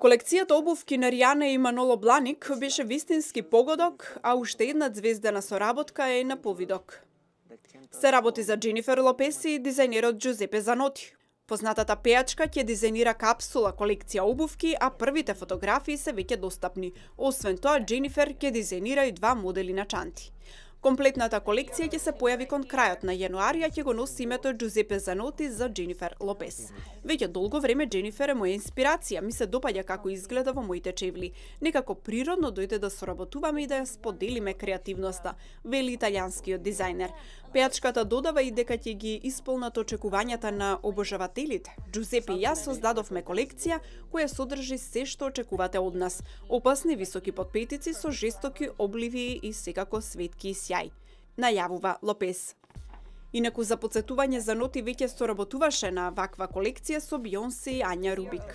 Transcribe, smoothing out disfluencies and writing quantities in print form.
Колекцијата обувки на Ријана и Маноло Бланик беше вистински погодок, а уште една звездена соработка е на повидок. Се работи за Дженифер Лопес и дизајнерот Джузепе Заноти. Познатата пејачка ќе дизајнира капсула колекција обувки, а првите фотографии се веќе достапни. Освен тоа, Дженифер ќе дизајнира и 2 модели на чанти. Комплетната колекција ќе се појави кон крајот на јануари, а ќе го носи името Джузепе Заноти за Дженифер Лопес. Веќе долго време Дженифер е моја инспирација, ми се допаѓа како изгледа во моите чевли. Некако природно дојде да соработуваме и да ја споделиме креативноста, вели италијанскиот дизајнер. Пејачката додава и дека ќе ги исполнат очекувањата на обожавателите. Джузепе и јас создадовме колекција која содржи се што очекувате од нас. Опасни високи подпетици со жестоки обливи и секако светки и сјај, најавува Лопес. Инаку за потсетување, Заноти веќе соработуваше на ваква колекција со Бионсе и Ања Рубик.